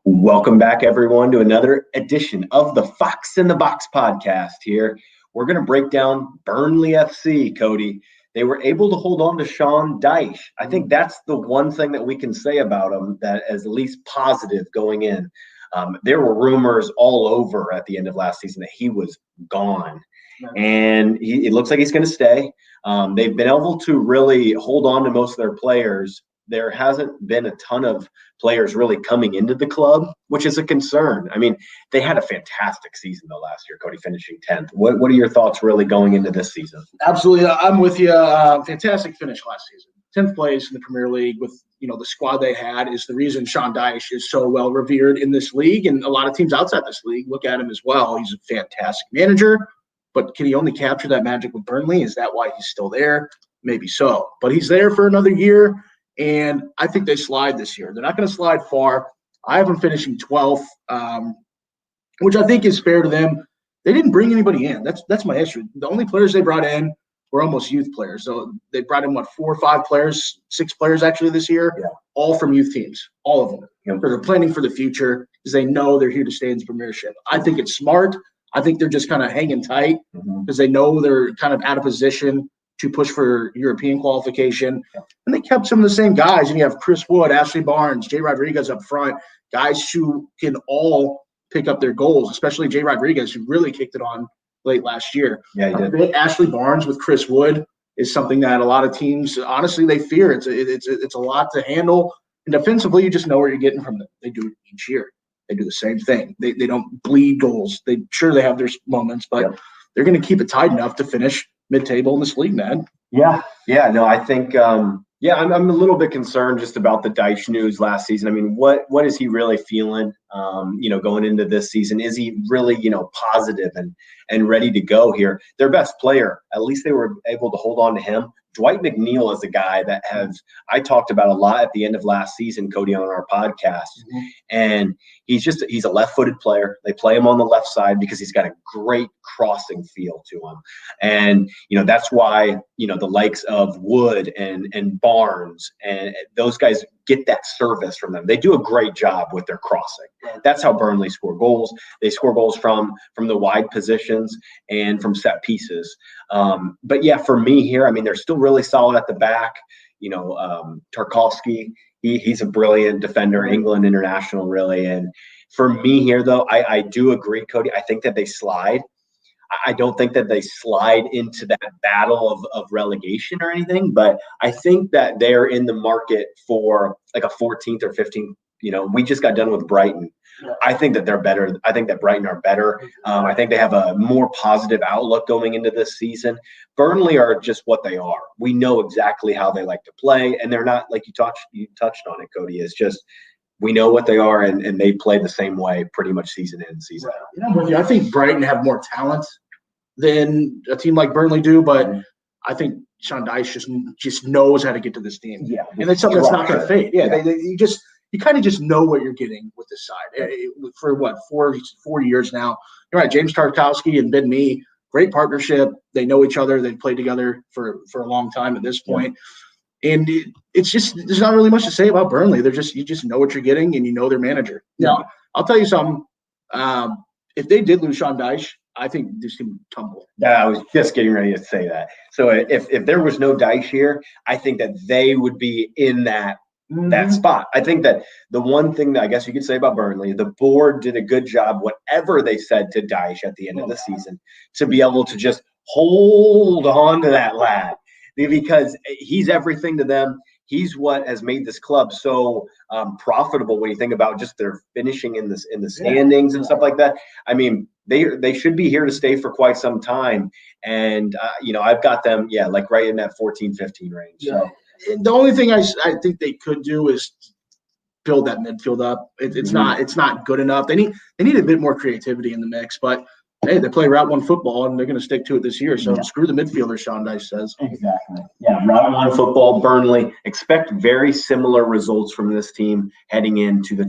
Welcome back, everyone, to another edition of the Fox in the Box podcast here. We're going to break down Burnley FC, Cody. They were able to hold on to Sean Dyche. I think that's the one thing that we can say about him that is at least positive going in. There were rumors all over at the end of last season that he was gone, and it looks like he's going to stay. They've been able to really hold on to most of their players. There hasn't been a ton of players really coming into the club, which is a concern. I mean, they had a fantastic season though last year, Cody, finishing 10th. What are your thoughts really going into this season? Absolutely. I'm with you. Fantastic finish last season. 10th place in the Premier League with, the squad they had is the reason Sean Dyche is so well revered in this league. And a lot of teams outside this league look at him as well. He's a fantastic manager, but can he only capture that magic with Burnley? Is that why he's still there? Maybe so, but he's there for another year. And I think they slide this year. They're not going to slide far. I have them finishing 12th, which I think is fair to them. They didn't bring anybody in. That's my issue. The only players they brought in were almost youth players. So they brought in, 4 or 5 players, 6 players actually this year, all from youth teams, all of them. So they're planning for the future because they know they're here to stay in the Premiership. I think it's smart. I think they're just kind of hanging tight because they know they're kind of out of position to push for European qualification. And they kept some of the same guys. And you have Chris Wood, Ashley Barnes, Jay Rodriguez up front, guys who can all pick up their goals, especially Jay Rodriguez, who really kicked it on late last year. Yeah, he did. Ashley Barnes with Chris Wood is something that a lot of teams, honestly, they fear. It's a lot to handle. And defensively, you just know where you're getting from them. They do it each year. They do the same thing. They don't bleed goals. They have their moments, but they're going to keep it tight enough to finish mid-table in this league, man. No, I think I'm a little bit concerned just about the Dyche news last season. I mean, what is he really feeling going into this season? Is he really positive and ready to go here? Their best player, at least they were able to hold on to him. Dwight McNeil is a guy that I talked about a lot at the end of last season, Cody, on our podcast. And he's a left-footed player. They play him on the left side because he's got a great crossing feel to him. And, that's why, the likes of Wood and Barnes and those guys get that service from them. They do a great job with their crossing. That's how Burnley score goals. They score goals from the wide positions and from set pieces. But for me here, I mean, they're still really solid at the back. Tarkowski, he's a brilliant defender, England international, really. And for me here, though, I do agree, Cody. I think that they slide. I don't think that they slide into that battle of relegation or anything, but I think that they're in the market for like a 14th or 15th. We just got done with Brighton. I think that they're better. I think that Brighton are better. I think they have a more positive outlook going into this season. Burnley are just what they are. We know exactly how they like to play, and they're not like you touched on it, Cody. It's just we know what they are, and they play the same way pretty much season in, season out. I think Brighton have more talent than a team like Burnley do, but I think Sean Dyche just knows how to get to this team. And it's something that's not going to fade. You kind of just know what you're getting with this side for 4 years now. You're right. James Tarkowski and Ben Mee, great partnership. They know each other. They've played together for a long time at this point. And it's just there's not really much to say about Burnley. You just know what you're getting, and you know their manager. Now, I'll tell you something. If they did lose Sean Dyche, I think this team would tumble. Yeah, I was just getting ready to say that. So if there was no Dyche here, I think that they would be in that spot. I think that the one thing that I guess you could say about Burnley, the board did a good job, whatever they said to Dyche at the end of the season, to be able to just hold on to that lad because he's everything to them. He's what has made this club so profitable when you think about just their finishing in the standings and stuff like that. I mean, they should be here to stay for quite some time. And, I've got them, like right in that 14-15 range. So. The only thing I think they could do is build that midfield up. It's not good enough. They need a bit more creativity in the mix, but hey, they play Route 1 football, and they're going to stick to it this year. So screw the midfielder, Sean Dyche says. Exactly. Yeah, Route 1 football, Burnley. Expect very similar results from this team heading into the